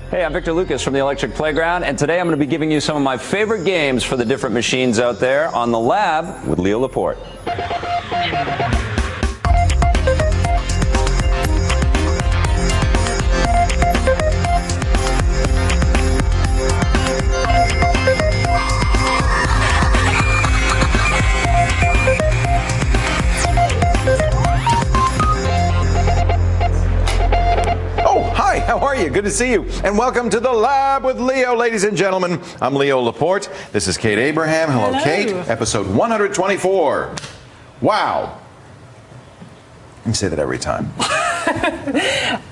Hey, I'm Victor Lucas from the Electric Playground, and today I'm going to be giving you some of my favorite games for the different machines out there on The Lab with Leo Laporte. How are you? Good to see you. And welcome to The Lab with Leo, ladies and gentlemen. I'm Leo Laporte. This is Kate Abraham. Hello, Kate. Episode 124. Wow. You say that every time.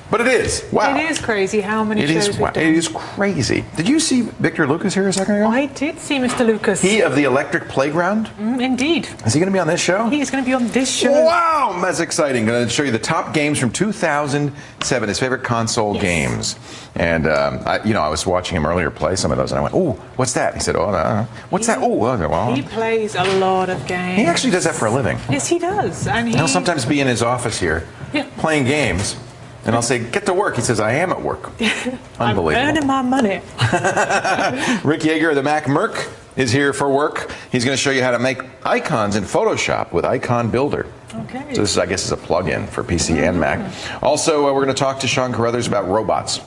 But it is. Wow. It is crazy how many shows we've done. It is crazy. Did you see Victor Lucas here a second ago? I did see Mr. Lucas. He of the Electric Playground? Indeed. Is he going to be on this show? He is going to be on this show. Wow, that's exciting. Going to show you the top games from 2007, his favorite console games. And, I was watching him earlier play some of those, and I went, "Oh, what's that?" He said, "Oh, no. What's that?" Oh, well. He plays a lot of games. He actually does that for a living. Yes, he does. And he'll sometimes be in his office here playing games. And I'll say, "Get to work." He says, "I am at work." Unbelievable. I'm earning my money. Rick Yeager of the Mac Merc is here for work. He's going to show you how to make icons in Photoshop with Icon Builder. Okay. So this, I guess, is a plug-in for PC and Mac. Also, we're going to talk to Sean Carruthers about robots.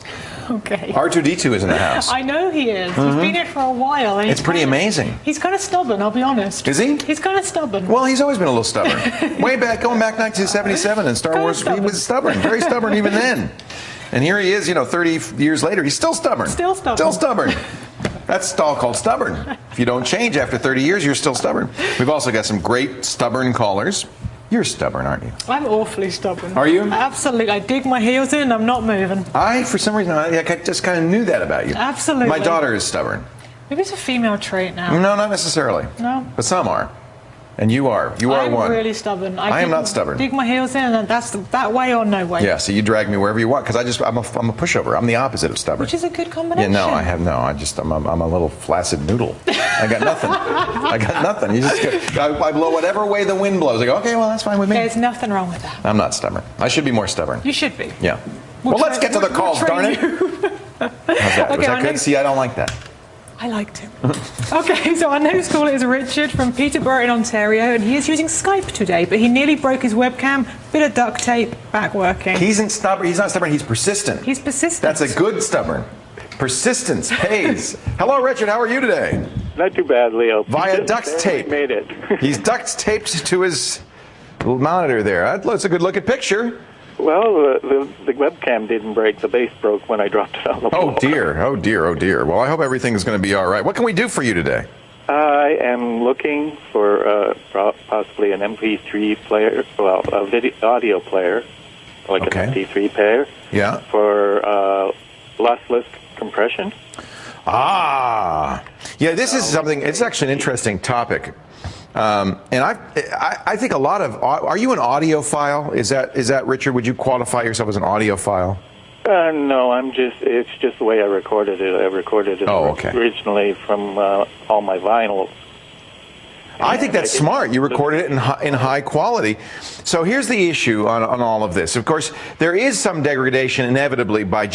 Okay. R2-D2 is in the house. I know he is. He's been here for a while. And it's pretty amazing. He's kind of stubborn, I'll be honest. Is he? He's kind of stubborn. Well, he's always been a little stubborn. Going back 1977 in Star Wars, he was stubborn. Very stubborn even then. And here he is, 30 years later, he's still stubborn. Still stubborn. Still stubborn. That's all called stubborn. If you don't change after 30 years, you're still stubborn. We've also got some great stubborn callers. You're stubborn, aren't you? I'm awfully stubborn. Are you? Absolutely. I dig my heels in and I'm not moving. For some reason, I just kind of knew that about you. Absolutely. My daughter is stubborn. Maybe it's a female trait now. No, not necessarily. No. But some are. And you are. You are one. I'm really stubborn. I am not stubborn. Dig my heels in, and that's that way or no way. Yeah, so you drag me wherever you want, because I'm a pushover. I'm the opposite of stubborn. Which is a good combination. Yeah, I'm a little flaccid noodle. I got nothing. I got nothing. I blow whatever way the wind blows. I go, okay, well, that's fine with me. There's nothing wrong with that. I'm not stubborn. I should be more stubborn. You should be. Yeah. Well, let's get to the calls, darn it. How's that? Was that good? See, I don't like that. I liked him. Okay, so our next caller is Richard from Peterborough in Ontario, and he is using Skype today, but he nearly broke his webcam. Bit of duct tape, back working. He's not stubborn. He's persistent. He's persistent. That's a good stubborn. Persistence pays. Hello, Richard. How are you today? Not too bad, Leo. Via duct tape. Made it. He's duct taped to his monitor there. That's a good-looking picture. Well, the webcam didn't break. The base broke when I dropped it on the floor. Oh, dear. Oh, dear. Oh, dear. Well, I hope everything is going to be all right. What can we do for you today? I am looking for possibly an MP3 player, well, a audio player, like an MP3 player. Yeah. For lossless compression. Ah. Yeah, this is something, it's actually an interesting topic. And I think a lot of, are you an audiophile? Is that Richard? Would you qualify yourself as an audiophile? No, it's just the way I recorded it. I recorded it originally from all my vinyls. I think that's smart. You recorded it in high quality. So here's the issue on all of this. Of course, there is some degradation inevitably by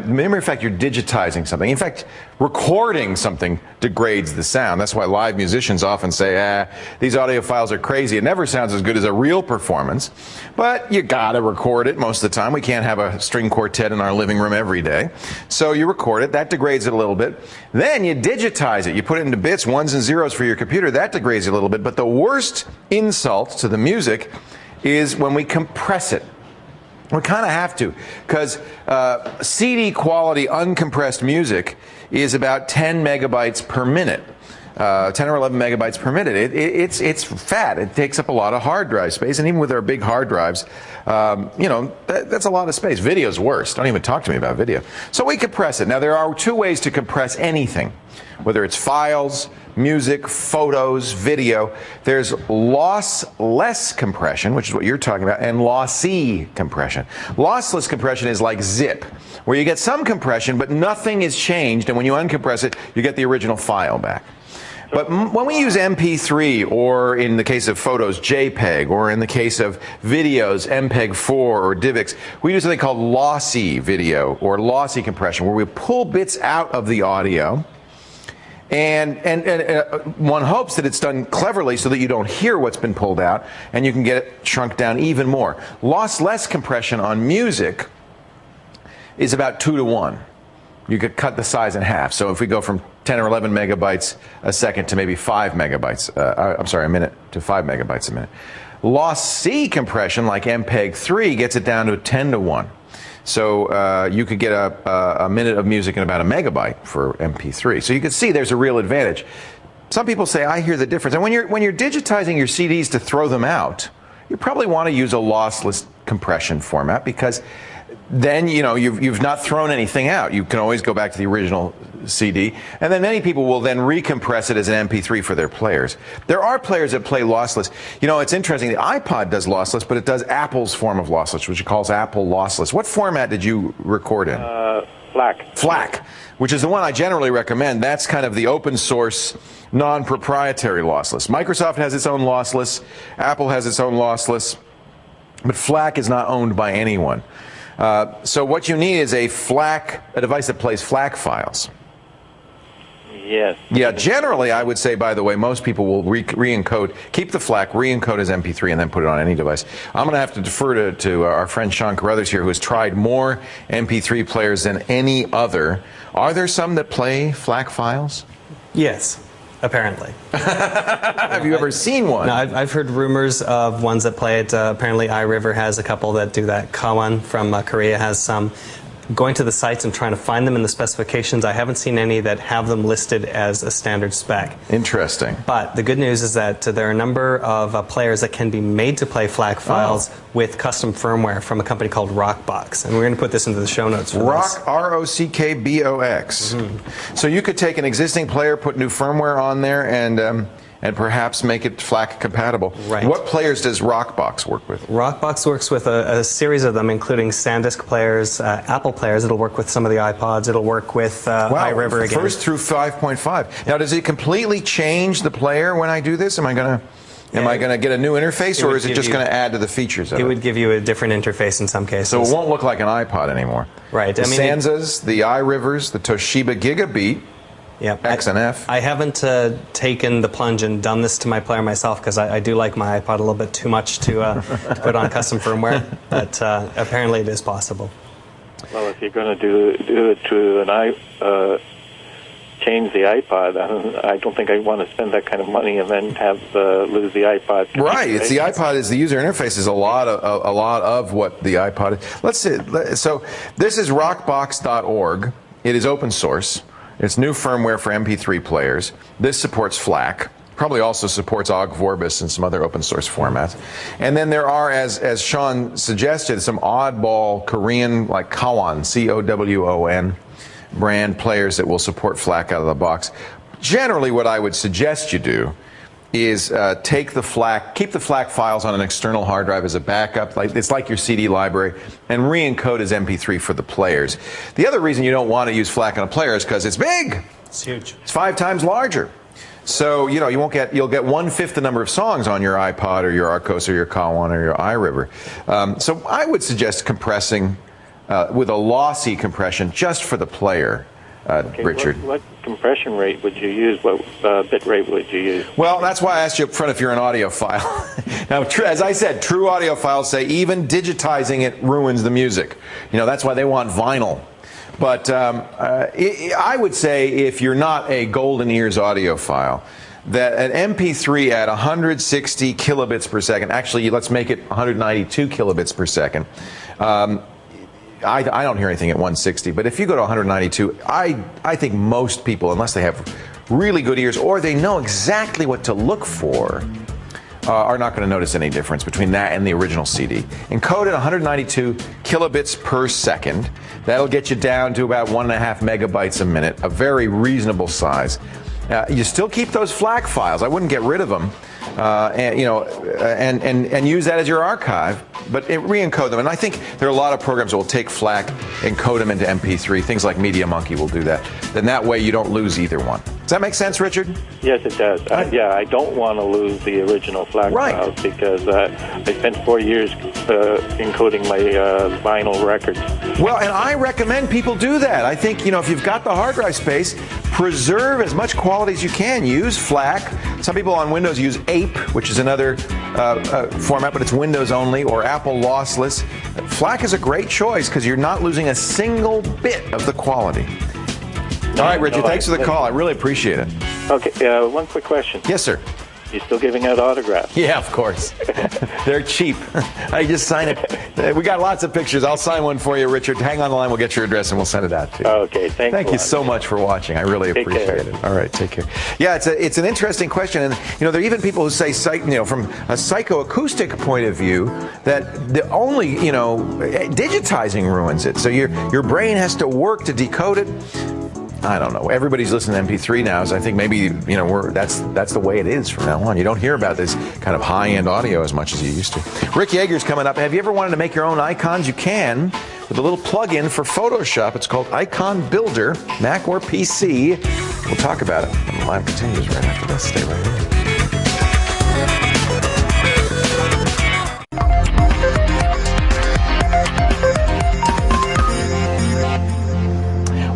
mere fact you're digitizing something. In fact, recording something degrades the sound. That's why live musicians often say, these audio files are crazy. It never sounds as good as a real performance. But you gotta record it most of the time. We can't have a string quartet in our living room every day. So you record it. That degrades it a little bit. Then you digitize it. You put it into bits, ones and zeros for your computer. That degrades it a little bit. But the worst insult to the music is when we compress it. We kind of have to, because CD quality uncompressed music is about 10 megabytes per minute. 10 or 11 megabytes per minute. It's fat. It takes up a lot of hard drive space, and even with our big hard drives, that's a lot of space. Video's worse. Don't even talk to me about video. So we compress it. Now, there are two ways to compress anything, whether it's files, music, photos, video. There's lossless compression, which is what you're talking about, and lossy compression. Lossless compression is like zip, where you get some compression, but nothing is changed, and when you uncompress it, you get the original file back. But when we use MP3, or in the case of photos, JPEG, or in the case of videos, MPEG-4 or DivX, we do something called lossy video or lossy compression, where we pull bits out of the audio. And one hopes that it's done cleverly so that you don't hear what's been pulled out, and you can get it shrunk down even more. Lossless compression on music is about 2 to 1. You could cut the size in half. So if we go from 10 or 11 megabytes a second to maybe 5 megabytes, a minute to 5 megabytes a minute. Lossy compression, like MPEG-3, gets it down to 10 to 1. So you could get a minute of music in about a megabyte for MP3. So you can see there's a real advantage. Some people say, I hear the difference. And when you're digitizing your CDs to throw them out, you probably want to use a lossless compression format, because then you've not thrown anything out. You can always go back to the original CD, and then many people will then recompress it as an MP3 for their players. There are players that play lossless. It's interesting. The iPod does lossless, but it does Apple's form of lossless, which it calls Apple lossless. What format did you record in? FLAC. FLAC, which is the one I generally recommend. That's kind of the open source, non-proprietary lossless. Microsoft has its own lossless. Apple has its own lossless. But FLAC is not owned by anyone. So what you need is a device that plays FLAC files. Yes. Yeah, generally I would say, by the way, most people will re-encode, keep the FLAC, re-encode as MP3, and then put it on any device. I'm going to have to defer to our friend Sean Carruthers here, who has tried more MP3 players than any other. Are there some that play FLAC files? Yes. Apparently. Have you ever seen one? No, I've heard rumors of ones that play it. Apparently iRiver has a couple that do that. Kawan from Korea has some. Going to the sites and trying to find them in the specifications, I haven't seen any that have them listed as a standard spec. Interesting. But the good news is that there are a number of players that can be made to play FLAC files with custom firmware from a company called Rockbox. And we're going to put this into the show notes for this. R-O-C-K-B-O-X. Mm-hmm. So you could take an existing player, put new firmware on there, and perhaps make it FLAC compatible. Right. What players does Rockbox work with? Rockbox works with a series of them, including SanDisk players, Apple players. It'll work with some of the iPods. It'll work with iRiver again. First through 5.5. Now, does it completely change the player when I do this? Am I going to get a new interface, or is it just going to add to the features of it? It would give you a different interface in some cases. So it won't look like an iPod anymore. Right. The Sanzas, the iRivers, the Toshiba Gigabeat. Yep. X and F. I haven't taken the plunge and done this to my player myself, because I do like my iPod a little bit too much to put on custom firmware, but apparently it is possible. Well, if you're going to do it to change the iPod, I don't think I want to spend that kind of money and then have lose the iPod. Right. It's the iPod. Is the user interface is a lot of what the iPod is. Let's see. So this is rockbox.org. It is open source. It's new firmware for MP3 players. This supports FLAC. Probably also supports OGG Vorbis and some other open source formats. And then there are, as Sean suggested, some oddball Korean, like Kawan, C-O-W-O-N, brand players that will support FLAC out of the box. Generally, what I would suggest you do is keep the FLAC files on an external hard drive as a backup. It's like your CD library, and re-encode as MP3 for the players. The other reason you don't want to use FLAC on a player is because it's big. It's huge. It's 5 times larger. So you'll get 1/5 the number of songs on your iPod or your Arcos or your Kawan or your iRiver. So I would suggest compressing with a lossy compression just for the player. Okay, Richard. What compression rate would you use? What bit rate would you use? Well, that's why I asked you up front if you're an audiophile. Now, as I said, true audiophiles say even digitizing it ruins the music. That's why they want vinyl. But I would say, if you're not a golden ears audiophile, that an MP3 at 160 kilobits per second, actually let's make it 192 kilobits per second, I don't hear anything at 160, but if you go to 192, I think most people, unless they have really good ears or they know exactly what to look for, are not going to notice any difference between that and the original CD. Encoded 192 kilobits per second. That'll get you down to about 1.5 megabytes a minute, a very reasonable size. You still keep those FLAC files. I wouldn't get rid of them. And use that as your archive. but re-encode them. And I think there are a lot of programs that will take FLAC, encode them into MP3. Things like MediaMonkey will do that. Then that way you don't lose either one. Does that make sense, Richard? Yes, it does. Yeah, I don't want to lose the original FLAC files because I spent 4 years encoding my vinyl records. Well, and I recommend people do that. I think, if you've got the hard drive space, preserve as much quality as you can. Use FLAC. Some people on Windows use APE, which is another format, but it's Windows only, or Apple lossless. FLAC is a great choice because you're not losing a single bit of the quality. All right, Richard, thanks for the call. I really appreciate it. Okay, one quick question. Yes, sir. You still giving out autographs? Yeah, of course. They're cheap. I just sign it. We got lots of pictures. I'll sign one for you, Richard. Hang on the line. We'll get your address and we'll send it out to you. Okay, thanks. Thank you so much for watching. I really appreciate it. All right, take care. Yeah, it's an interesting question, and there are even people who say, from a psychoacoustic point of view, that the only digitizing ruins it. So your brain has to work to decode it. I don't know. Everybody's listening to MP3 now, so I think maybe that's the way it is from now on. You don't hear about this kind of high-end audio as much as you used to. Rick Yeager's coming up. Have you ever wanted to make your own icons? You can with a little plug-in for Photoshop. It's called Icon Builder, Mac or PC. We'll talk about it. And the live continues right after this. Stay right here.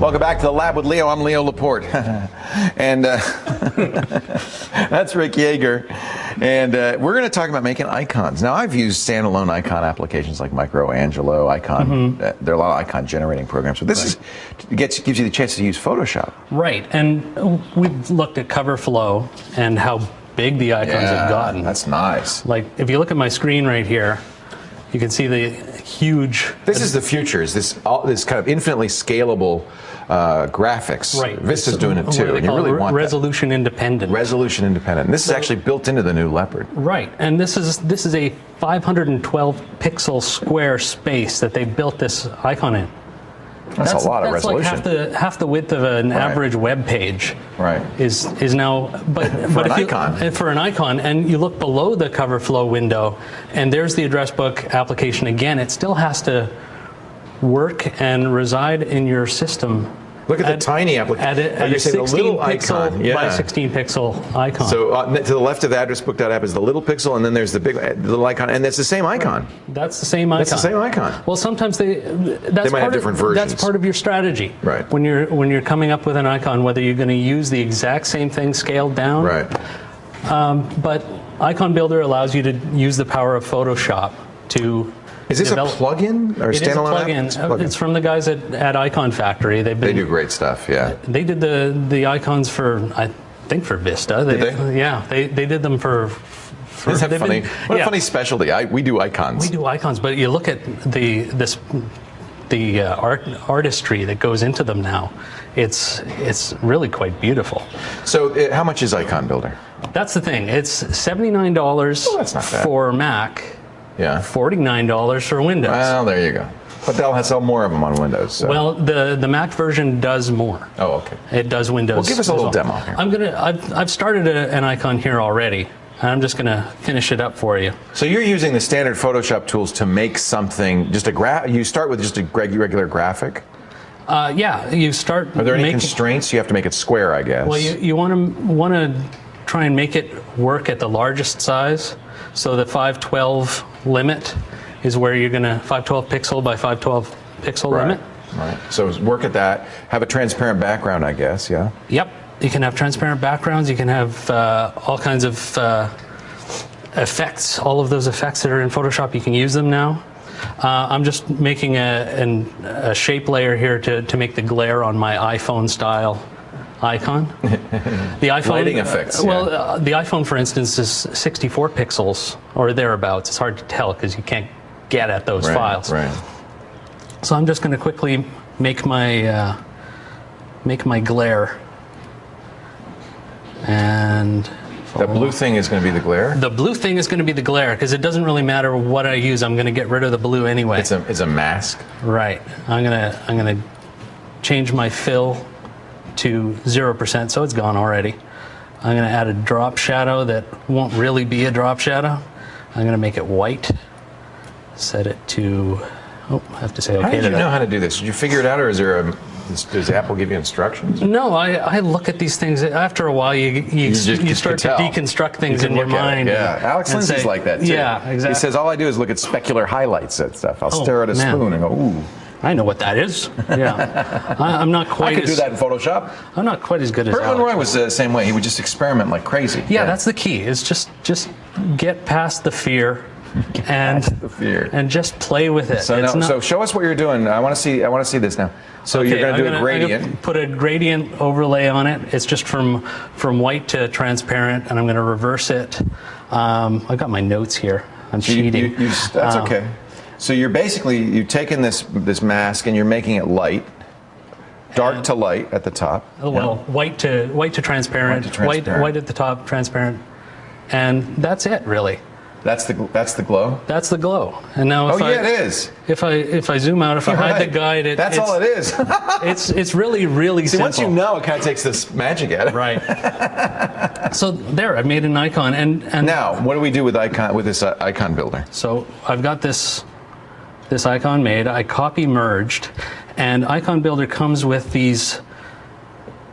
Welcome back to the Lab with Leo. I'm Leo Laporte. And that's Rick Yeager. And we're going to talk about making icons. Now, I've used standalone icon applications like Microangelo, Icon. There are a lot of icon generating programs. But this gives you the chance to use Photoshop. Right. And we've looked at cover flow and how big the icons have gotten. That's nice. Like, if you look at my screen right here, you can see the huge... This is the future. Is this kind of infinitely scalable graphics. Right. Vista's doing it too, and you really want resolution independent. Resolution independent. And this is actually built into the new Leopard. Right, and this is a 512 pixel square space that they built this icon in. That's a lot of resolution. That's like half the width of an average web page. Right. Is now, but for an icon. For an icon, and you look below the cover flow window, and there's the address book application again. It still has to work and reside in your system. Look at the tiny application. At a 16 pixel by 16 pixel icon. So to the left of the address book.app is the little pixel, and then there's the big little icon, and it's the same icon. Right. That's the same icon. That's the same icon. Well, sometimes they might have different versions. That's part of your strategy. Right. When you're coming up with an icon, whether you're going to use the exact same thing scaled down. Right. But Icon Builder allows you to use the power of Photoshop to. Is this develop. A plugin or a standalone app? It's a plugin. It's from the guys at Icon Factory. They do great stuff. Yeah. They did the icons for, I think, for Vista. Did they? Yeah. They did them for. Isn't that funny? What a funny specialty. We do icons. We do icons, but you look at the artistry that goes into them now. It's really quite beautiful. So how much is Icon Builder? That's the thing. It's $79 for Mac. Yeah. $49 for Windows. Well, there you go. But they'll sell more of them on Windows. So. Well, the Mac version does more. Oh, okay. It does Windows. Well, give us a little demo here. I've started an icon here already. And I'm just going to finish it up for you. So you're using the standard Photoshop tools to make something, you start with just a regular graphic? Yeah, you start. Are there any constraints? You have to make it square, I guess. Well, you want to try and make it work at the largest size. So the 512 limit is where you're going to 512 pixel by 512 pixel limit. Right. So work at that. Have a transparent background, I guess. Yeah. Yep. You can have transparent backgrounds. You can have all kinds of effects. All of those effects that are in Photoshop, you can use them now. I'm just making a shape layer here to make the glare on my iPhone style icon. The iPhone lighting effects. Well, the iPhone, for instance, is 64 pixels or thereabouts. It's hard to tell because you can't get at those files. Right. So I'm just going to quickly make my glare. And the blue thing is going to be the glare? The blue thing is going to be the glare because it doesn't really matter what I use. I'm going to get rid of the blue anyway. It's a mask. Right. I'm going to change my fill to 0%, so it's gone already. I'm going to add a drop shadow that won't really be a drop shadow. I'm going to make it white. set it to. Oh, I have to say okay. How did you to know that. how to do this? Did you figure it out, or is there a? Does Apple give you instructions? No, I look at these things. After a while, you start to deconstruct things in your mind. Yeah, Alex Lindsay's like that too. Yeah, exactly. He says all I do is look at specular highlights at stuff. I'll stare at a spoon and go, ooh. I know what that is. Yeah, I'm not quite. I could do that in Photoshop. I'm not quite as good as Burt Alex. Roy was the same way. He would just experiment like crazy. Yeah, that's the key. Is just get past the fear. And just play with it. So show us what you're doing. I want to see this now. So okay, you're going to do a gradient. I'm gonna put a gradient overlay on it. It's just from white to transparent, and I'm going to reverse it. I got my notes here. I'm cheating. That's okay. So you're taking this mask and you're making it light, dark to light at the top. Oh well, white to transparent. White at the top, transparent, and that's it really. That's the glow. That's the glow. And now, it is. If I zoom out, if I hide the guide, that's all it is. it's really simple. Once you know, it kind of takes this magic out of it. Right. So there, I made an icon, and now what do we do with this icon builder? So I've got this icon made. I copy merged, and Icon Builder comes with these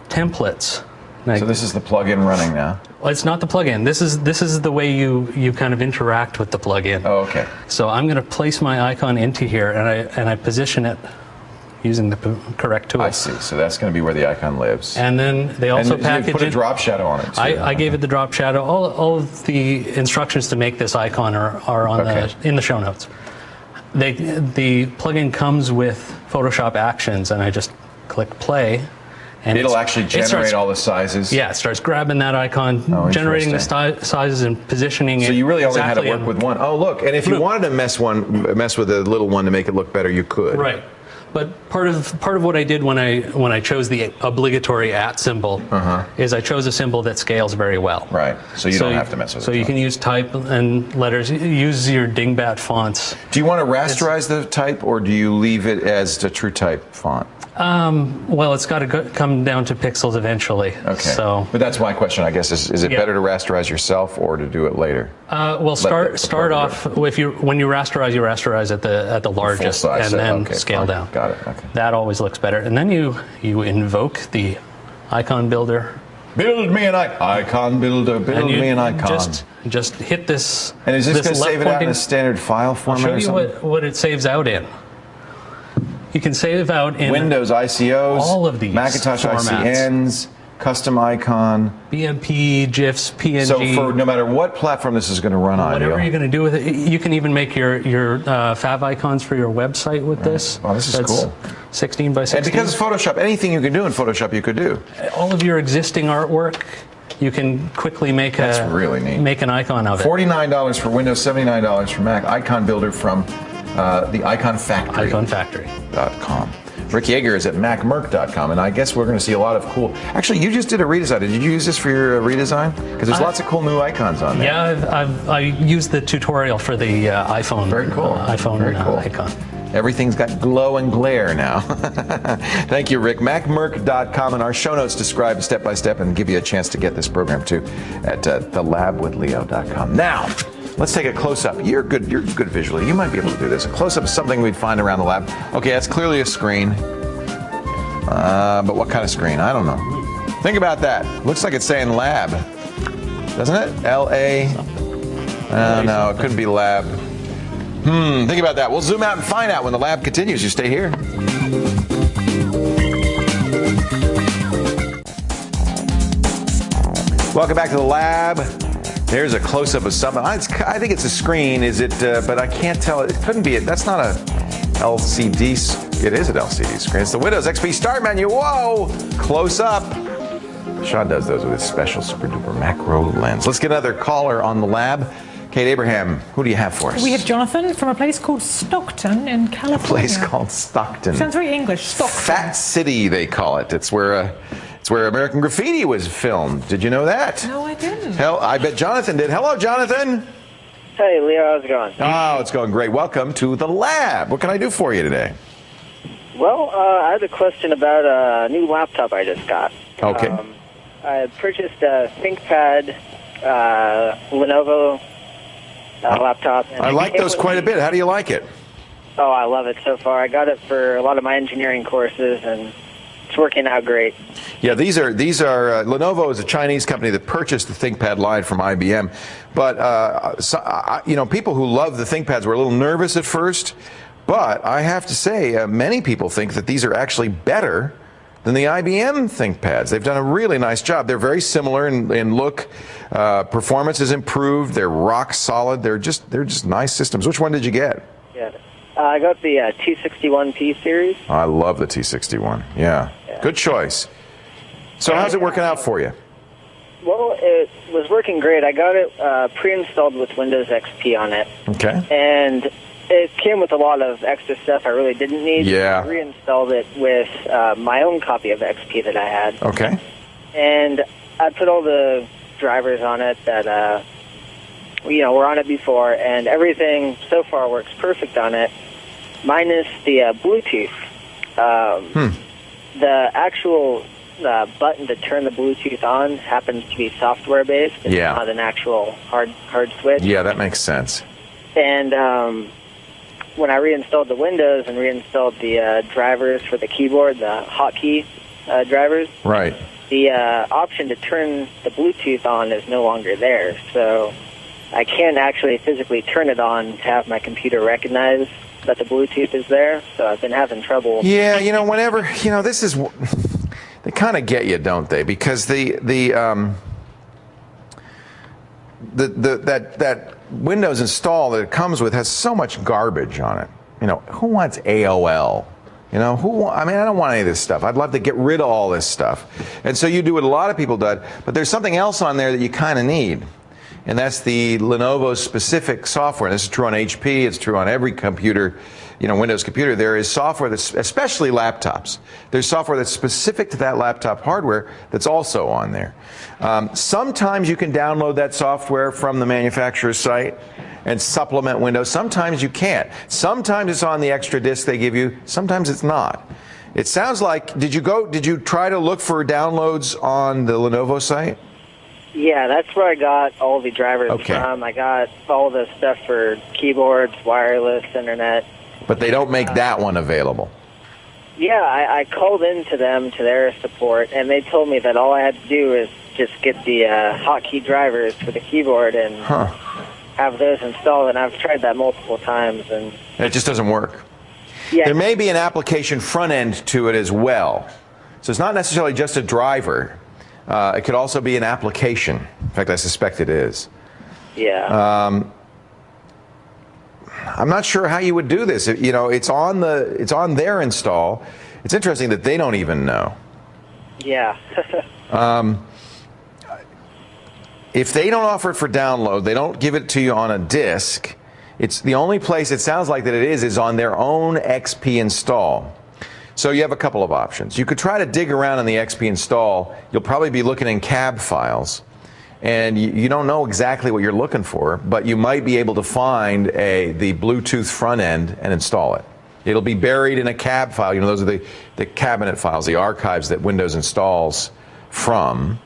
templates. So this is the plugin running now. Well, it's not the plugin. This is the way you kind of interact with the plugin. Oh, okay. So I'm going to place my icon into here, and I position it using the correct tool. I see. So that's going to be where the icon lives. And then they also package put a drop shadow on it too. I gave it the drop shadow. All of the instructions to make this icon are on in the show notes. The plugin comes with Photoshop Actions, and I just click play. And it'll actually generate all the sizes. Yeah, it starts grabbing that icon, generating the sizes and positioning it. So you really only had to work with one. Oh, look, and if you wanted to mess with a little one to make it look better, you could. Right. But part of what I did when I chose the obligatory @ symbol is I chose a symbol that scales very well. Right. So you don't have to mess with it. So you can use type and letters. Use your dingbat fonts. Do you want to rasterize the type, or do you leave it as the true type font? Well, it's got to come down to pixels eventually. Okay. So, but that's my question, I guess. Is it better to rasterize yourself or to do it later? Well, start off when you rasterize at the largest, and then scale down. Got it. Okay. That always looks better. And then you invoke the icon builder. Build me an icon builder. Build me an icon. Just hit this. And is this going to save it out in a standard file format? I'll show you what it saves out in. You can save out in Windows ICOs, all of these Macintosh formats. ICNs, custom icon, BMP, GIFs, PNG. So for no matter what platform this is going to run on, whatever you're going to do with it, you can even make your fav icons for your website with this. Oh, this is cool. 16 by 16. And because it's Photoshop, anything you can do in Photoshop, you could do. All of your existing artwork, you can quickly make really neat. Make an icon of it. $49 for Windows, $79 for Mac. Icon Builder from the Icon Factory. iconfactory.com. Rick Yeager is at macmerc.com, and I guess we're going to see a lot of cool. Actually, you just did a redesign. Did you use this for your redesign? Because there's lots of cool new icons on there. Yeah, I used the tutorial for the iPhone. Very cool. Icon. Everything's got glow and glare now. Thank you, Rick. MacMerc.com, and our show notes describe step by step and give you a chance to get this program too at thelabwithleo.com. Now, let's take a close-up. You're good visually. You might be able to do this. A close-up is something we'd find around the lab. Okay, that's clearly a screen. But what kind of screen? I don't know. Think about that. Looks like it's saying lab. Doesn't it? L-A. No, it couldn't be lab. Think about that. We'll zoom out and find out when the lab continues. You stay here. Welcome back to the lab. There's a close-up of something. I think it's a screen. Is it? But I can't tell. It couldn't be. That's not a LCD. It is an LCD screen. It's the Windows XP Start menu. Whoa! Close up. Sean does those with his special super-duper macro lens. Let's get another caller on the lab. Kate Abraham, who do you have for us? We have Jonathan from a place called Stockton in California. A place called Stockton. Sounds very English. Stockton. Fat City, they call it. It's where American Graffiti was filmed. Did you know that? No, I didn't. Hell, I bet Jonathan did. Hello, Jonathan. Hey, Leo, how's it going? Oh, it's going great. Welcome to the lab. What can I do for you today? Well, I had a question about a new laptop I just got. Okay. I purchased a ThinkPad Lenovo laptop. And I like those quite a bit. How do you like it? Oh, I love it so far. I got it for a lot of my engineering courses, and it's working out great. Yeah, these are Lenovo is a Chinese company that purchased the ThinkPad line from IBM. But people who love the ThinkPads were a little nervous at first. But I have to say, many people think that these are actually better than the IBM ThinkPads. They've done a really nice job. They're very similar in look. Performance is improved. They're rock solid. They're just nice systems. Which one did you get? Yeah. I got the T61P series. I love the T61. Yeah. Good choice. So how's it working out for you? Well, it was working great. I got it pre-installed with Windows XP on it. Okay. And it came with a lot of extra stuff I really didn't need. Yeah. I reinstalled it with my own copy of XP that I had. Okay. And I put all the drivers on it that were on it before, and everything so far works perfect on it, minus the Bluetooth. The actual button to turn the Bluetooth on happens to be software-based. It's not an actual hard switch. Yeah, that makes sense. And when I reinstalled the Windows and reinstalled the drivers for the keyboard, the hotkey drivers, right, the option to turn the Bluetooth on is no longer there. So I can't actually physically turn it on to have my computer recognize that the Bluetooth is there. So I've been having trouble. Yeah, whenever, this is, they kind of get you, don't they? Because that Windows install that it comes with has so much garbage on it. Who wants AOL? I don't want any of this stuff. I'd love to get rid of all this stuff. And so you do what a lot of people do, but there's something else on there that you kind of need. And that's the Lenovo specific software. This is true on HP, it's true on every computer, Windows computer. There is software that's, especially laptops, there's software that's specific to that laptop hardware that's also on there. Sometimes you can download that software from the manufacturer's site and supplement Windows. Sometimes you can't. Sometimes it's on the extra disk they give you, sometimes it's not. It sounds like, did you try to look for downloads on the Lenovo site? Yeah, that's where I got all the drivers from. I got all the stuff for keyboards, wireless, internet. But they don't make that one available. Yeah, I called into them, to their support, and they told me that all I had to do is just get the hotkey drivers for the keyboard and have those installed, and I've tried that multiple times. And it just doesn't work. Yeah. There may be an application front end to it as well. So it's not necessarily just a driver. It could also be an application. In fact, I suspect it is. Yeah. I'm not sure how you would do this. It's on their install. It's interesting that they don't even know. Yeah. If they don't offer it for download, they don't give it to you on a disk. It's the only place it sounds like that it is on their own XP install. So you have a couple of options. You could try to dig around in the XP install. You'll probably be looking in cab files, and you don't know exactly what you're looking for, but you might be able to find the Bluetooth front end and install it. It'll be buried in a cab file. Those are the cabinet files, the archives that Windows installs from.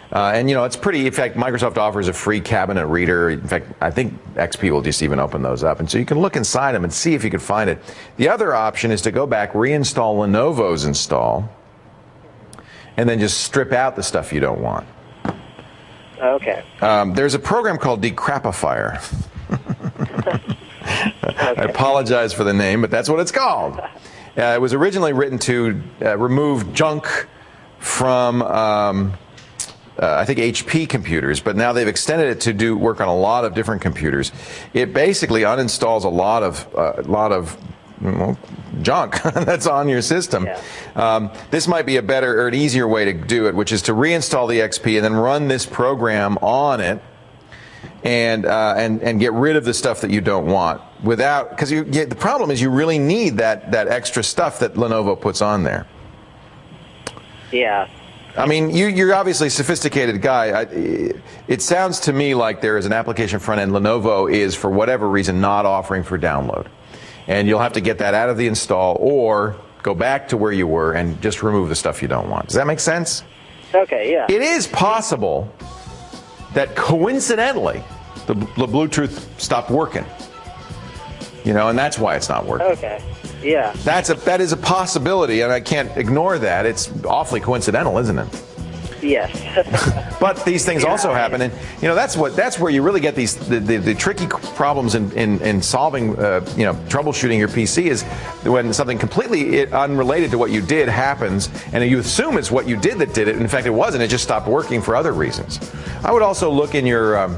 And it's pretty, in fact, Microsoft offers a free cabinet reader. In fact, I think XP will just even open those up. And so you can look inside them and see if you can find it. The other option is to go back, reinstall Lenovo's install, and then just strip out the stuff you don't want. Okay. There's a program called Decrapifier. I apologize for the name, but that's what it's called. It was originally written to remove junk from I think HP computers, but now they've extended it to work on a lot of different computers. It basically uninstalls a lot of junk that's on your system. Yeah. This might be a better or an easier way to do it, which is to reinstall the XP and then run this program on it, and get rid of the stuff that you don't want because the problem is you really need that extra stuff that Lenovo puts on there. Yeah. I mean, you're obviously a sophisticated guy. It sounds to me like there is an application front end Lenovo is, for whatever reason, not offering for download. And you'll have to get that out of the install or go back to where you were and just remove the stuff you don't want. Does that make sense? Okay, yeah. It is possible that coincidentally the Bluetooth stopped working. You know, and that's why it's not working. Okay. Yeah. That is a possibility, and I can't ignore that. It's awfully coincidental, isn't it? Yes. But these things also happen, and you know that's where you really get the tricky problems in solving troubleshooting your PC is when something completely unrelated to what you did happens, and you assume it's what you did that did it. In fact, it wasn't. It just stopped working for other reasons. I would also look in your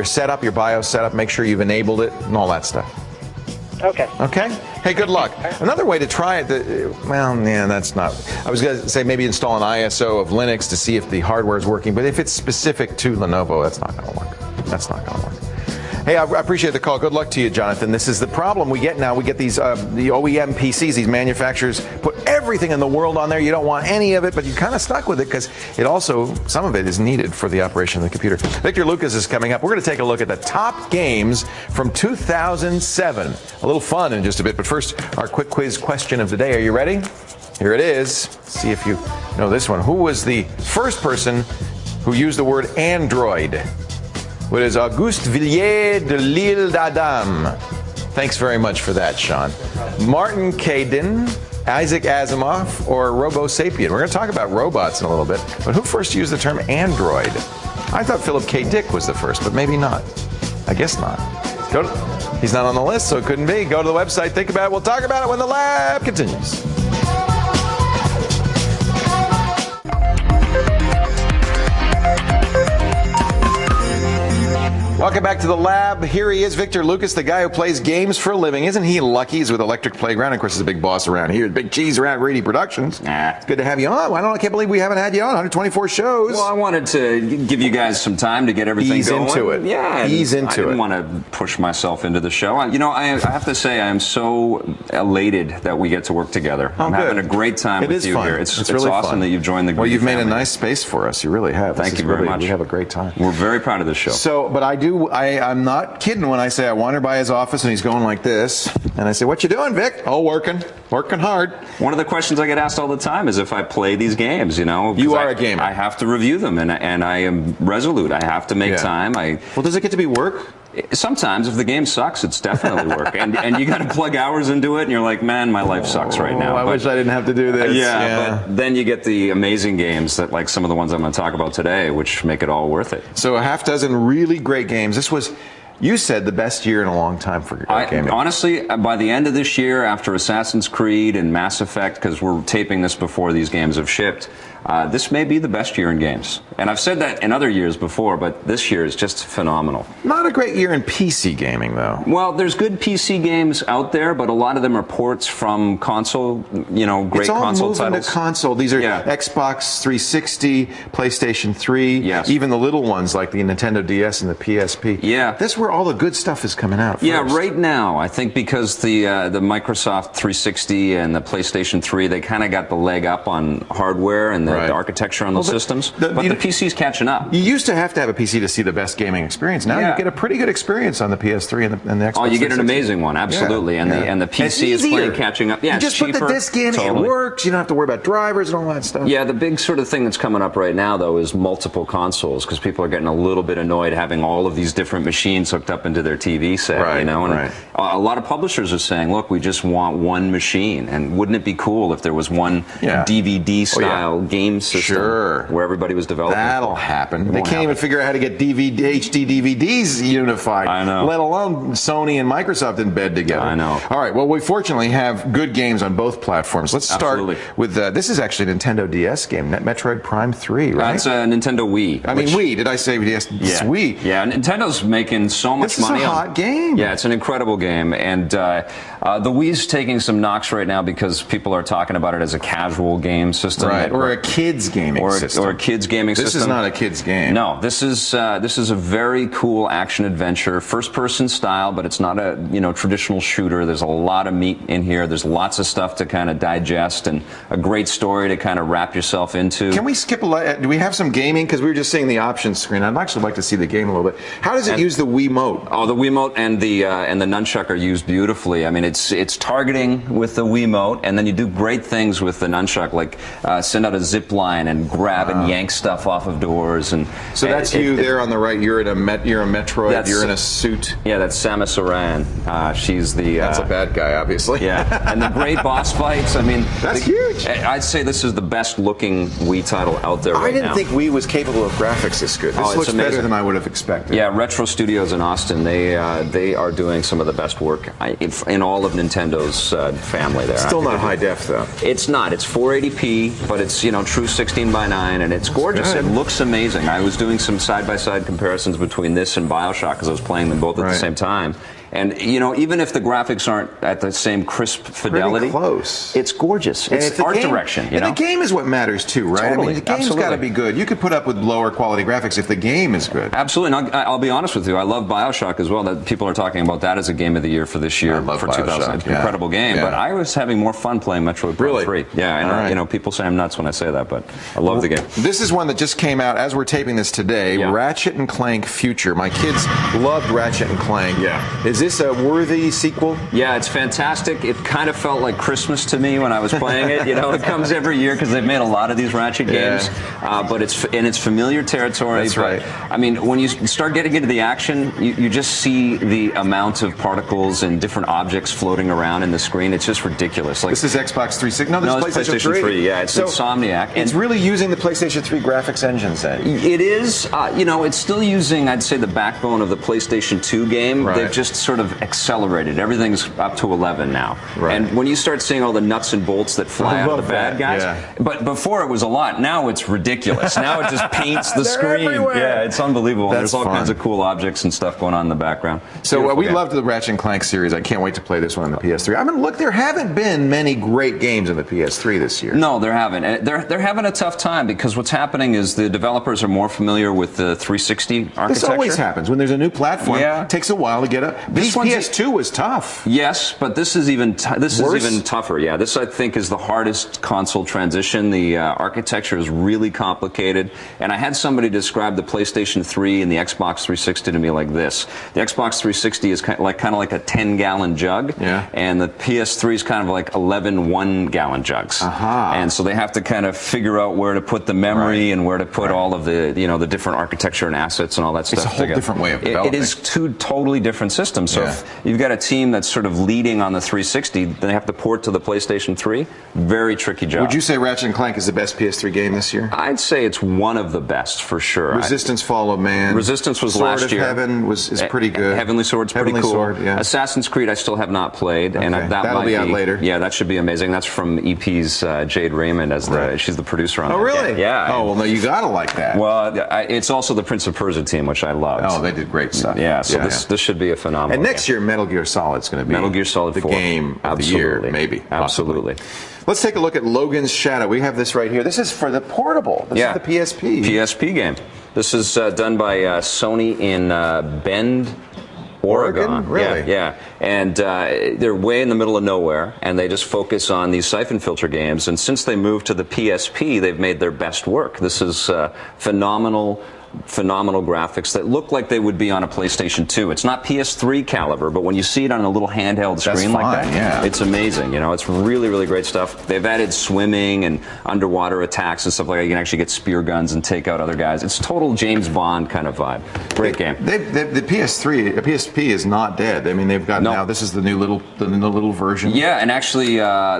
setup, your BIOS setup, make sure you've enabled it and all that stuff. Okay. Okay? Hey, good luck. Another way to try it, that's not. I was going to say maybe install an ISO of Linux to see if the hardware is working, but if it's specific to Lenovo, that's not going to work. That's not going to work. Hey, I appreciate the call. Good luck to you, Jonathan. This is the problem we get now. We get these the OEM PCs, these manufacturers put everything in the world on there. You don't want any of it, but you're kind of stuck with it because it also, some of it is needed for the operation of the computer. Victor Lucas is coming up. We're going to take a look at the top games from 2007. A little fun in just a bit, but first, our quick quiz question of the day. Are you ready? Here it is. Let's see if you know this one. Who was the first person who used the word Android? It is Auguste Villiers de l'Île d'Adam. Thanks very much for that, Sean. Martin Caidin, Isaac Asimov, or Robo Sapien. We're going to talk about robots in a little bit, but who first used the term Android? I thought Philip K. Dick was the first, but maybe not. I guess not. He's not on the list, so it couldn't be. Go to the website, think about it. We'll talk about it when the lab continues. Welcome back to the lab. Here he is, Victor Lucas, the guy who plays games for a living. Isn't he lucky? He's with Electric Playground. Of course, he's a big boss around here. Big cheese around Reedy Productions. It's good to have you on. I can't believe we haven't had you on. 124 shows. Well, I wanted to give you guys some time to get everything going. Ease into it. Yeah. Ease into it. I didn't want to push myself into the show. I have to say, I am so elated that we get to work together. I'm having a great time with you here. It's really awesome fun that you've joined the group. Well, you've made a nice space for us. You really have. Thank you very much. We have a great time. We're very proud of this show. So, but I'm not kidding when I say I wander by his office and he's going like this, and I say, "What you doing, Vic?" "Oh, working hard." One of the questions I get asked all the time is if I play these games. You know, you are a gamer. I have to review them, and I am resolute. I have to make time. Well, does it get to be work? Sometimes, if the game sucks, it's definitely work, and you got to plug hours into it, and you're like, man, my life sucks right now. I wish I didn't have to do this. But then you get the amazing games that, like some of the ones I'm going to talk about today, which make it all worth it. So a half dozen really great games. This was, you said, the best year in a long time for gaming. Honestly, by the end of this year, after Assassin's Creed and Mass Effect, because we're taping this before these games have shipped, this may be the best year in games. And I've said that in other years before, but this year is just phenomenal. Not a great year in PC gaming, though. Well, there's good PC games out there, but a lot of them are ports from console, great console titles. It's all moving to console. These are Xbox 360, PlayStation 3, even the little ones like the Nintendo DS and the PSP. Yeah. That's where all the good stuff is coming out first. Yeah, right now, I think because the Microsoft 360 and the PlayStation 3, they kind of got the leg up on hardware and the architecture on those systems. But the PC's catching up. You used to have a PC to see the best gaming experience. Now you get a pretty good experience on the PS3 and the Xbox. Oh, you get an amazing one, absolutely. And the PC is playing catching up. Yeah, you just put the disc in, it works. You don't have to worry about drivers and all that stuff. Yeah, the big sort of thing that's coming up right now, though, is multiple consoles, because people are getting a little bit annoyed having all of these different machines hooked up into their TV set. And a lot of publishers are saying, look, we just want one machine. And wouldn't it be cool if there was one DVD-style game system where everybody was developing? That'll happen. They can't even figure out how to get HD DVDs unified. I know. Let alone Sony and Microsoft in bed together. I know. All right. Well, we fortunately have good games on both platforms. Let's start with this is actually a Nintendo DS game, Metroid Prime 3, right? That's a Nintendo Wii. I mean, Wii. Did I say DS? It's Wii. Yeah, Nintendo's making so much money. It's a hot game. Yeah, it's an incredible game. And the Wii's taking some knocks right now because people are talking about it as a casual game system. Right, or a kid's gaming system. Or a kid's gaming system. This is not a kid's game. No, this is a very cool action adventure, first-person style, but it's not a traditional shooter. There's a lot of meat in here. There's lots of stuff to kind of digest and a great story to kind of wrap yourself into. Can we skip do we have some gaming? Because we were just seeing the options screen. I'd actually like to see the game a little bit. How does it use the Wiimote? Oh, the Wiimote and the nunchuck are used beautifully. I mean, it's targeting with the Wiimote, and then you do great things with the nunchuck, like send out a zip line and grab and yank stuff off of doors. And so that's you there on the right. You're a Metroid. You're in a suit. Yeah, that's Samus Aran. She's the. That's a bad guy, obviously. Yeah, and the great boss fights. I mean, that's huge. I'd say this is the best looking Wii title out there right now. I didn't think Wii was capable of graphics this good. This looks better than I would have expected. Yeah, Retro Studios in Austin, they are doing some of the best work in all of Nintendo's family there. Still not high def though. It's not. It's 480p, but it's true 16:9, and it's gorgeous. It looks amazing. I was doing some side-by-side comparisons between this and BioShock because I was playing them both at the same time. And even if the graphics aren't at the same crisp fidelity, pretty close. It's gorgeous. It's art direction. And the game is what matters too, right? Totally. I mean, the game's got to be good. You could put up with lower quality graphics if the game is good. Absolutely. And I'll be honest with you. I love BioShock as well. That people are talking about that as a game of the year for this year. I love for BioShock. 2000. It's an incredible game. Yeah. But I was having more fun playing Metroid Prime 3. Yeah. And people say I'm nuts when I say that, but I love the game. This is one that just came out as we're taping this today. Yeah. Ratchet and Clank Future. My kids loved Ratchet and Clank. Yeah. Is this a worthy sequel? Yeah, it's fantastic. It kind of felt like Christmas to me when I was playing it. It comes every year because they've made a lot of these Ratchet games, but it's familiar territory. That's right. I mean, when you start getting into the action, you just see the amount of particles and different objects floating around in the screen. It's just ridiculous. Like, this is Xbox 360. No, this is PlayStation 3. Yeah, it's Insomniac. It's really using the PlayStation 3 graphics engines then. It is. It's still using, I'd say, the backbone of the PlayStation 2 game. They've just sort of accelerated. Everything's up to 11 now. Right. And when you start seeing all the nuts and bolts that fly out of the bad guys, but before it was a lot. Now it's ridiculous. Now it just paints the screen. Everywhere. Yeah, it's unbelievable. There's all kinds of cool objects and stuff going on in the background. So we loved the Ratchet and Clank series. I can't wait to play this one on the PS3. I mean, look, there haven't been many great games on the PS3 this year. No, there haven't. They're having a tough time because what's happening is the developers are more familiar with the 360 architecture. This always happens when there's a new platform. Yeah. It takes a while to get up. This PS2 was tough. Yes, but this is even tougher. Yeah, this I think is the hardest console transition. The architecture is really complicated, and I had somebody describe the PlayStation 3 and the Xbox 360 to me like this. The Xbox 360 is kind of like a 10-gallon jug, and the PS3 is kind of like 11 one-gallon jugs. And so they have to kind of figure out where to put the memory and where to put all of the the different architecture and assets and all that stuff. It's a whole different way of developing. It is two totally different systems. So if you've got a team that's sort of leading on the 360, then they have to port to the PlayStation 3. Very tricky job. Would you say Ratchet and Clank is the best PS3 game this year? I'd say it's one of the best for sure. Resistance Fall of Man. Resistance was last year. Sword of Heaven is pretty good. Heavenly Sword's pretty cool. Sword, Assassin's Creed I still have not played, and that'll be out later. Yeah, that should be amazing. That's from EP's Jade Raymond she's the producer on that. Oh, really? Yeah. Oh, well, no, you gotta like that. Well, it's also the Prince of Persia team, which I loved. Oh, they did great stuff. Yeah, so this should be a phenomenal. And next year, Metal Gear Solid's going to be Metal Gear Solid 4. The game of the year, maybe. Absolutely. Let's take a look at Logan's Shadow. We have this right here. This is for the portable. This is the PSP. PSP game. This is done by Sony in Bend, Oregon. Really? Yeah. And they're way in the middle of nowhere, and they just focus on these siphon filter games. And since they moved to the PSP, they've made their best work. This is phenomenal graphics that look like they would be on a PlayStation 2. It's not PS3 caliber, but when you see it on a little handheld screen like that, it's amazing. It's really, really great stuff. They've added swimming and underwater attacks and stuff like that. You can actually get spear guns and take out other guys. It's total James Bond kind of vibe. Great game. The PSP is not dead. I mean, they've got now. This is the new little version. Yeah, and actually,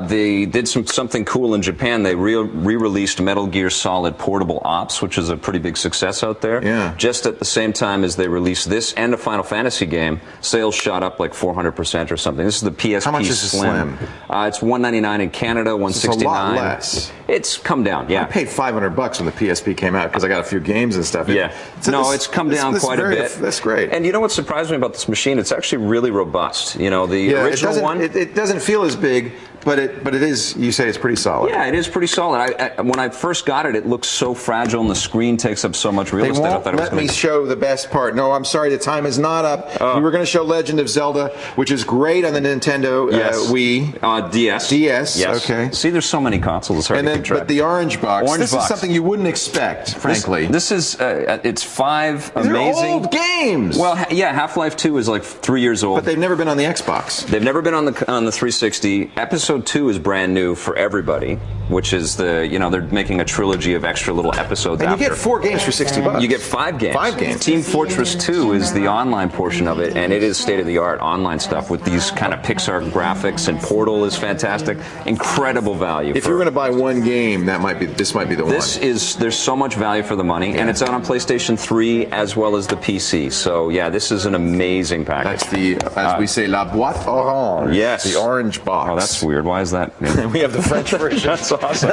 they did something cool in Japan. They re-released Metal Gear Solid Portable Ops, which is a pretty big success out there. Yeah. Just at the same time as they released this and a Final Fantasy game, sales shot up like 400% or something. This is the PSP. How much is Slim. It's $199 in Canada, $169. It's a lot less. It's come down. Yeah. I paid $500 when the PSP came out because I got a few games and stuff. It's come down quite a bit. That's great. And you know what surprised me about this machine? It's actually really robust. The original one. It doesn't feel as big. But it is, you say it's pretty solid. Yeah, it is pretty solid. When I first got it, it looked so fragile and the screen takes up so much real estate. won't let me show the best part. No, I'm sorry, the time is not up. We were going to show Legend of Zelda, which is great on the Nintendo Wii. DS. DS, yes. Okay. See, there's so many consoles. It's hard to keep track. But the orange box, this is something you wouldn't expect, frankly. This is, it's 5 amazing... They're old games! Well, yeah, Half-Life 2 is like 3 years old. But they've never been on the Xbox. They've never been on the 360. Episode 2 is brand new for everybody, which is they're making a trilogy of extra little episodes and you get 4 games for $60. You get 5 games. 5 games. Team Fortress 2 is the online portion of it, and it is state-of-the-art online stuff with these kind of Pixar graphics, and Portal is fantastic. Incredible value. If you're going to buy one game, this might be the one. There's so much value for the money, and it's out on PlayStation 3 as well as the PC. So yeah, this is an amazing package. That's the, as we say, la boîte orange. Yes. The orange box. Oh, that's weird. Why is that? We have the French version. That's awesome.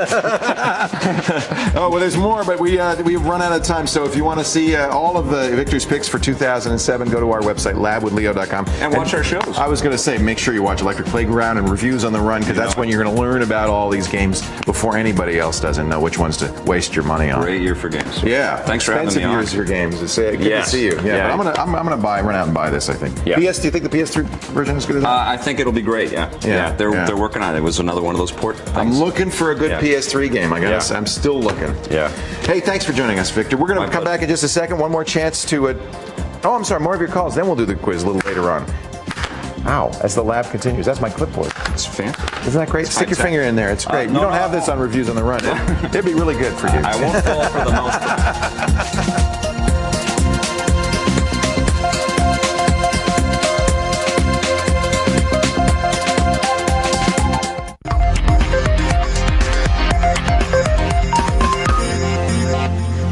Oh, well, there's more, but we've run out of time. So if you want to see all of the Victor's picks for 2007, go to our website, labwithleo.com. And watch our shows. I was going to say, make sure you watch Electric Playground and Reviews on the Run, because that's when you're going to learn about all these games before anybody else does and know which ones to waste your money on. Great year for games. Yeah. Thanks for having me on. Expensive years for games. It's good to see you. Yeah. But I'm gonna run out and buy this, I think. Yeah. Do you think the PS3 version is good as that? I think it'll be great, yeah. They're working on it. It was another one of those port things. I'm looking for a good PS3 game, I gotta say. I'm still looking. Yeah. Hey, thanks for joining us, Victor. We're going to come back in just a second. One more chance to... oh, I'm sorry, more of your calls. Then we'll do the quiz a little later on. Ow, as the lab continues. That's my clipboard. It's fantastic. Isn't that great? Stick your finger in there. It's great. You don't have this on Reviews on the Run. It'd be really good for you. I won't fall for the most.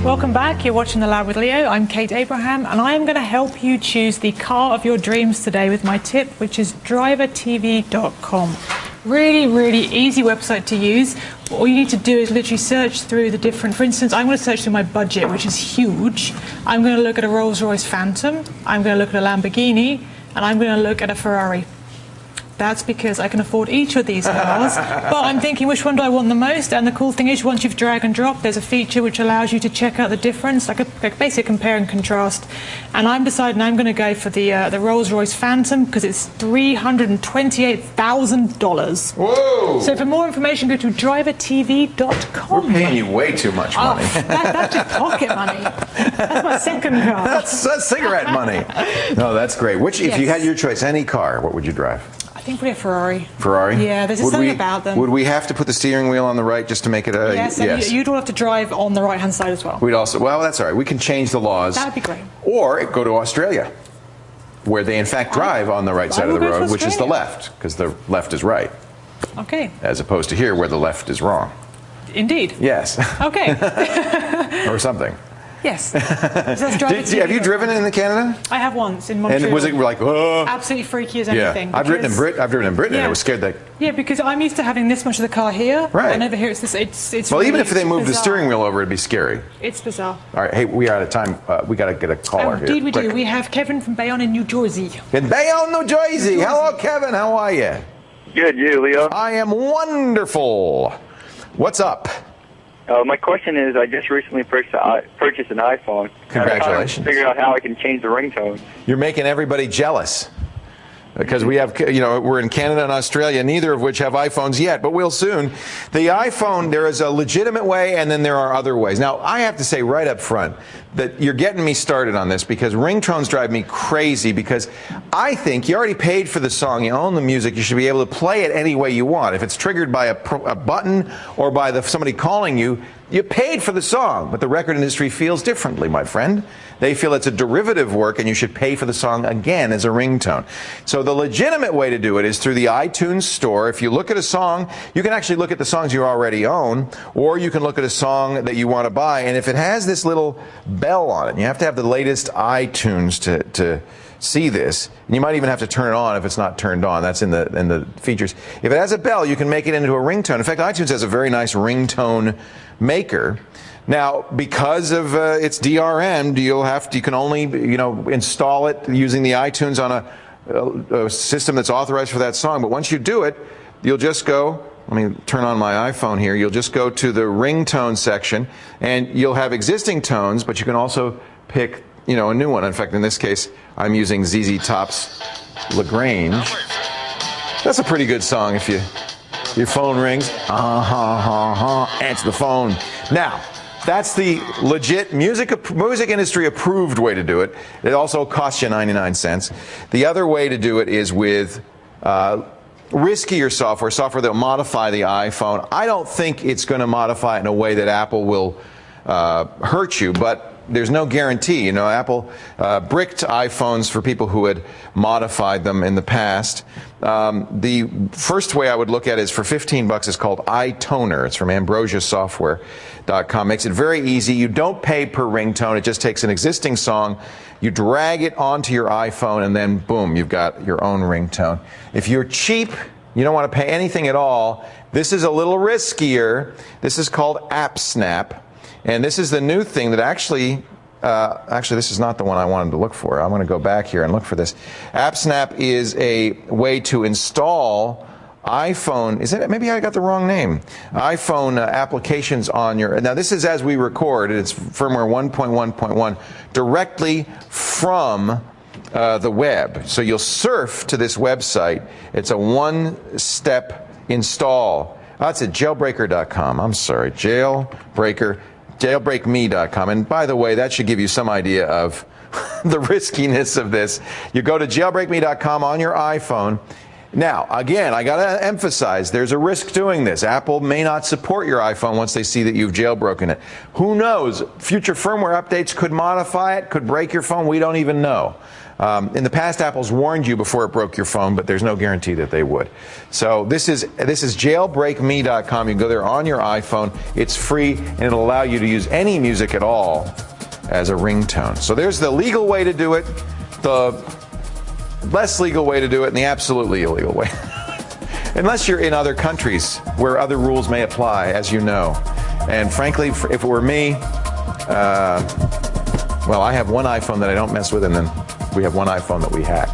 Welcome back. You're watching The Lab with Leo. I'm Kate Abraham, and I am going to help you choose the car of your dreams today with my tip, which is drivertv.com. Really, really easy website to use. All you need to do is literally search through the different, for instance, I'm going to search through my budget, which is huge. I'm going to look at a Rolls-Royce Phantom, I'm going to look at a Lamborghini, and I'm going to look at a Ferrari. That's because I can afford each of these cars, but I'm thinking, which one do I want the most? And the cool thing is, once you've drag and drop, there's a feature which allows you to check out the difference, like basically compare and contrast. And I'm deciding I'm going to go for the Rolls-Royce Phantom because it's $328,000. Whoa! So for more information, go to drivertv.com. We're paying you way too much money. That's just pocket money. That's my second car. That's cigarette money. No, that's great. If you had your choice, any car, what would you drive? I think probably a Ferrari. Ferrari? Yeah, there's just something about them. Would we have to put the steering wheel on the right just to make it a... Yes, and you'd all have to drive on the right-hand side as well. We'd also... Well, that's all right. We can change the laws. That would be great. Or go to Australia, where they, in fact, drive on the right side of the road, which is the left, because the left is right. Okay. As opposed to here, where the left is wrong. Indeed. Yes. Okay. Or something. Yes. Have you driven in Canada? I have once in Montreal. And was it like, oh? Absolutely freaky as anything. I've driven in Britain, and I was scared that. Yeah, because I'm used to having this much of the car here. Right. And over here, it's this. It's well, really even if they moved bizarre. the steering wheel over, it'd be scary. It's bizarre. All right, hey, we are out of time. We got to get a caller here. Indeed, we do. We have Kevin from Bayonne in New Jersey. In Bayonne, New Jersey. Hello, Kevin. How are you? Good, you, Leo? I am wonderful. What's up? My question is, I just recently purchased an iPhone. Congratulations. I'm trying to figure out how I can change the ringtone. You're making everybody jealous. Because we have, we're in Canada and Australia, neither of which have iPhones yet, but we'll soon. The iPhone, there is a legitimate way, and then there are other ways. Now, I have to say right up front that you're getting me started on this, because ringtones drive me crazy, because I think you already paid for the song, you own the music, you should be able to play it any way you want. If it's triggered by a button or by somebody calling you, you paid for the song, but the record industry feels differently, my friend. They feel it's a derivative work and you should pay for the song again as a ringtone. So the legitimate way to do it is through the iTunes store. If you look at a song, you can actually look at the songs you already own, or you can look at a song that you want to buy, and if it has this little bell on it, you have to have the latest iTunes to see this. And you might even have to turn it on if it's not turned on. That's in the features. If it has a bell, you can make it into a ringtone. In fact, iTunes has a very nice ringtone maker. Now, because of its DRM, you can only install it using the iTunes on a system that's authorized for that song. But once you do it, you'll just go let me turn on my iPhone here. You'll just go to the ringtone section, and you'll have existing tones, but you can also pick, you know, a new one. In fact, in this case, I'm using ZZ Top's LaGrange. That's a pretty good song if your phone rings. Answer the phone. Now, that's the legit music industry approved way to do it. It also costs you 99 cents. The other way to do it is with riskier software that will modify the iPhone. I don't think it's going to modify it in a way that Apple will hurt you, but there's no guarantee. You know, Apple bricked iPhones for people who had modified them in the past. The first way I would look at it is for $15. It's called iToner. It's from AmbrosiaSoftware.com. Makes it very easy. You don't pay per ringtone. It just takes an existing song, you drag it onto your iPhone, and then boom, you've got your own ringtone. If you're cheap, you don't want to pay anything at all, this is a little riskier. This is called AppSnap. And this is the new thing that actually this is not the one I wanted to look for. I'm going to go back here and look for this. AppSnap is a way to install iPhone. Is it? Maybe I got the wrong name. iPhone applications on your. Now this is as we record. It's firmware 1.1.1 directly from the web. So you'll surf to this website. It's a one-step install. That's at jailbreaker.com. I'm sorry, jailbreakme.com. And by the way, that should give you some idea of the riskiness of this. You go to jailbreakme.com on your iPhone. Now, again, I got to emphasize, there's a risk doing this. Apple may not support your iPhone once they see that you've jailbroken it. Who knows? Future firmware updates could modify it, could break your phone. We don't even know. In the past, Apple's warned you before it broke your phone, but there's no guarantee that they would. So this is jailbreakme.com. You can go there on your iPhone. It's free, and it'll allow you to use any music at all as a ringtone. So there's the legal way to do it, the less legal way to do it, and the absolutely illegal way. Unless you're in other countries where other rules may apply, as you know. And frankly, if it were me, well, I have one iPhone that I don't mess with, and then we have one iPhone that we hack.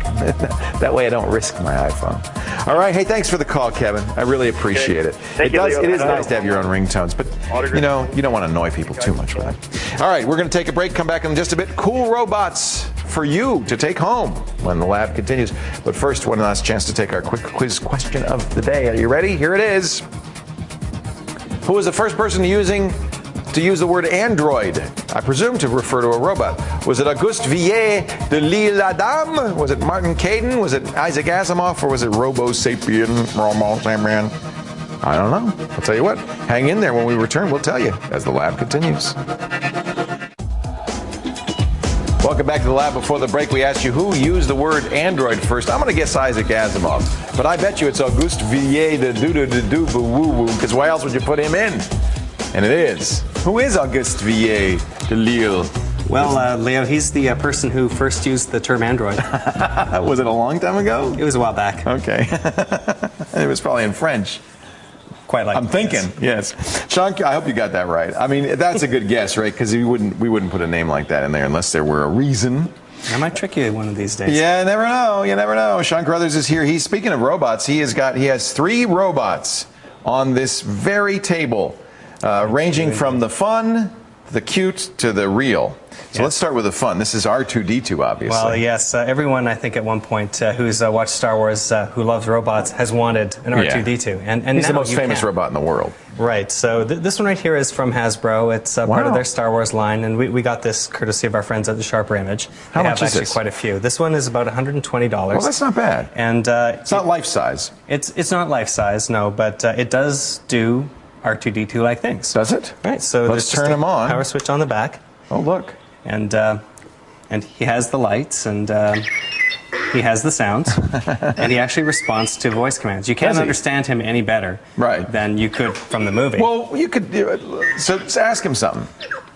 That way I don't risk my iPhone. All right. Hey, thanks for the call, Kevin. I really appreciate it. It is nice to have your own ringtones, but you know, you don't want to annoy people too much with them. All right, we're going to take a break, come back in just a bit. Cool robots for you to take home when the lab continues. But first, one last chance to take our quick quiz question of the day. Are you ready? Here it is. Who was the first person to use the word android? I presume to refer to a robot. Was it Auguste Villiers de Leo Laporte? Was it Martin Caden? Was it Isaac Asimov? Or was it Robo Sapien? I don't know. I'll tell you what. Hang in there. When we return, we'll tell you as the lab continues. Welcome back to the lab. Before the break, we asked you who used the word android first. I'm going to guess Isaac Asimov, but I bet you it's Auguste Villiers de Woo-woo, because why else would you put him in? And it is. Who is Auguste Villiers de Lille? Well, Leo, he's the person who first used the term android. Was it a long time ago? It was a while back. Okay. It was probably in French. Quite like. I'm thinking, yes. Sean, I hope you got that right. I mean, that's a good guess, right? Because we wouldn't put a name like that in there unless there were a reason. I might trick you one of these days. Yeah, you never know. You never know. Sean Carruthers is here. He's speaking of robots. He has 3 robots on this very table, ranging from the fun, the cute, to the real. So let's start with the fun. This is R2-D2, obviously. Well, yes. Everyone, I think, at one point who's watched Star Wars, who loves robots, has wanted an R2-D2. And he's the most famous robot in the world. Right. So this one right here is from Hasbro. It's part of their Star Wars line, and we got this courtesy of our friends at the Sharper Image. How much is this? Actually, quite a few. This one is about $120. Well, that's not bad. And it's not life size. It's not life size, no, but it does do R2-D2 like things. Does it? Right. So let's turn him on. Power switch on the back. Oh, look. And he has the lights, and he has the sounds, and he actually responds to voice commands. You can't understand him any better than you could from the movie. Well, you could do it. So ask him something.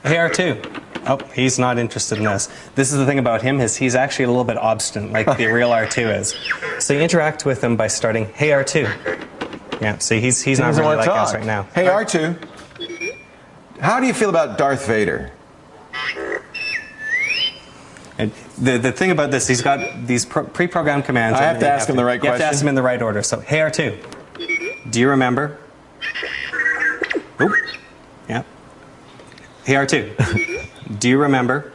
Hey, R2. Oh, he's not interested in this. This is the thing about him, is he's actually a little bit obstinate, like the real R2 is. So you interact with him by starting, hey, R2. Yeah, see, he's not really like us right now. Hey, R2. How do you feel about Darth Vader? And the thing about this, he's got these pre-programmed commands. I have to ask him the right question. You have to ask him in the right order. So, hey, R2, do you remember Oop. Yep. Hey, R2. Do you remember?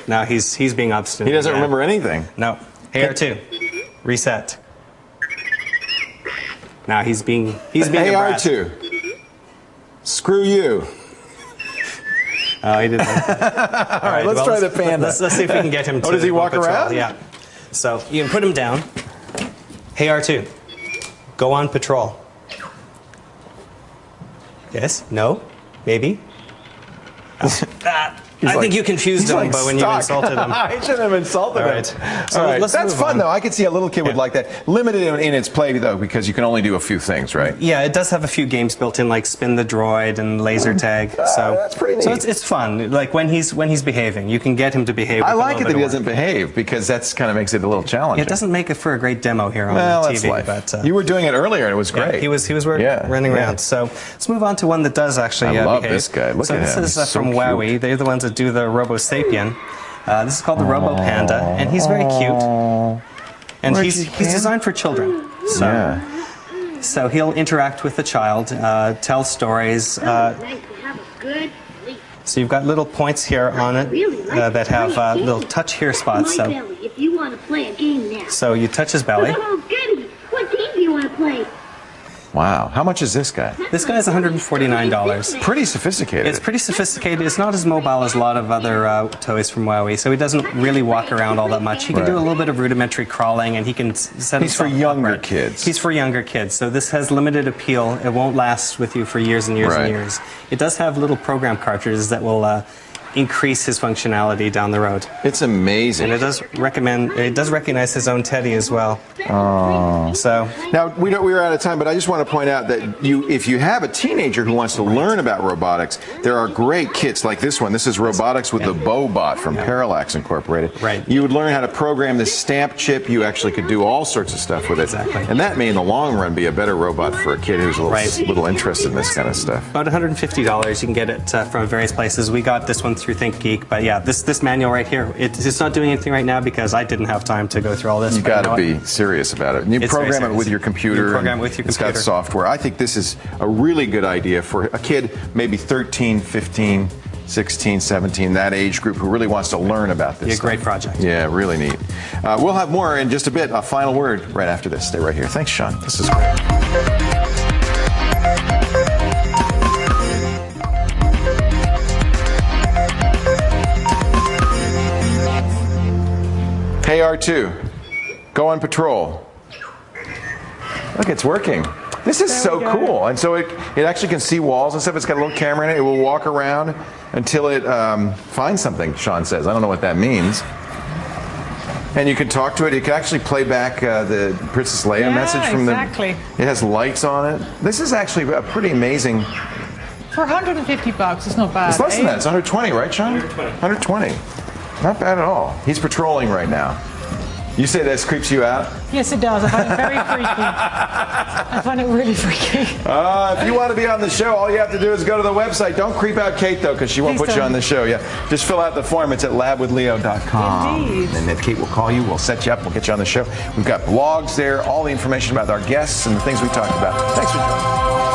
No, he's being obstinate. He doesn't remember anything. No. Hey, R2. Reset. Now he's being Hey, a brat. R2. Screw you. Oh, he didn't. All right, let's try the panda. Let's see if we can get him to. Oh, does he walk around? Yeah. So you can put him down. Hey, R2. Go on patrol. Yes? No? Maybe? I think you confused him, but when you insulted him. I shouldn't have insulted him. So All right. let's That's move fun, on. though. I could see a little kid would like that. Limited in its play, though, because you can only do a few things, right? Yeah, it does have a few games built in, like Spin the Droid and Laser Tag. So that's pretty neat. So it's fun. Like when he's behaving, you can get him to behave. I with a like it little that he bit of doesn't work. behave, because that's kind of makes it a little challenging. It doesn't make it for a great demo here on Well, the that's TV. life. But You were doing it earlier, and it was great. Yeah, he was running around. So let's move on to one that does actually I love behave. this guy. Look so at this him. is He's so from cute. WowWee. They're the ones that do the Robo Sapien. This is called the Robo Panda, and he's very cute. And he's designed for children. So he'll interact with the child, tell stories. So you've got little points here on it that have little touch here spots. So you touch his belly. What game do you want to play? Wow. How much is this guy? This guy is $149. Pretty sophisticated. It's pretty sophisticated. It's not as mobile as a lot of other toys from WowWee, so he doesn't really walk around all that much. He can do a little bit of rudimentary crawling, and he can set He's for himself younger upright. kids. He's for younger kids, so this has limited appeal. It won't last with you for years and years and years. It does have little program cartridges that will increase his functionality down the road. It's amazing. And it does recognize his own teddy as well. Oh. So now we're out of time, but I just want to point out that if you have a teenager who wants to learn about robotics, there are great kits like this one. This is Robotics with the Bobot from Parallax Incorporated. Right. You would learn how to program this stamp chip. You actually could do all sorts of stuff with it. Exactly. And that may, in the long run, be a better robot for a kid who's a little interested in this kind of stuff. About $150. You can get it from various places. We got this one through ThinkGeek, but yeah, this manual right here, it's not doing anything right now because I didn't have time to go through all this. You got to be serious about it. You program it with your computer. You program it with your computer. It's got software. I think this is a really good idea for a kid, maybe 13, 15, 16, 17, that age group who really wants to learn about this. Yeah, great project. Yeah, really neat. We'll have more in just a bit. A final word right after this. Stay right here. Thanks, Sean. This is great. Hey, R2, go on patrol. Look, it's working. This is so cool. And so it actually can see walls and stuff. It's got a little camera in it. It will walk around until it finds something, Sean says. I don't know what that means. And you can talk to it. You can actually play back the Princess Leia message from exactly. It has lights on it. This is actually a pretty amazing. For $150, it's not bad. It's less than that. It's 120, right, Sean? 120. Not bad at all. He's patrolling right now. You say this creeps you out? Yes, it does. I find it very freaky. I find it really freaky. If you want to be on the show, all you have to do is go to the website. Don't creep out Kate, though, because she won't put you on the show. Yeah, just fill out the form. It's at labwithleo.com. Indeed. And then Kate will call you. We'll set you up. We'll get you on the show. We've got blogs there, all the information about our guests and the things we talked about. Thanks for joining.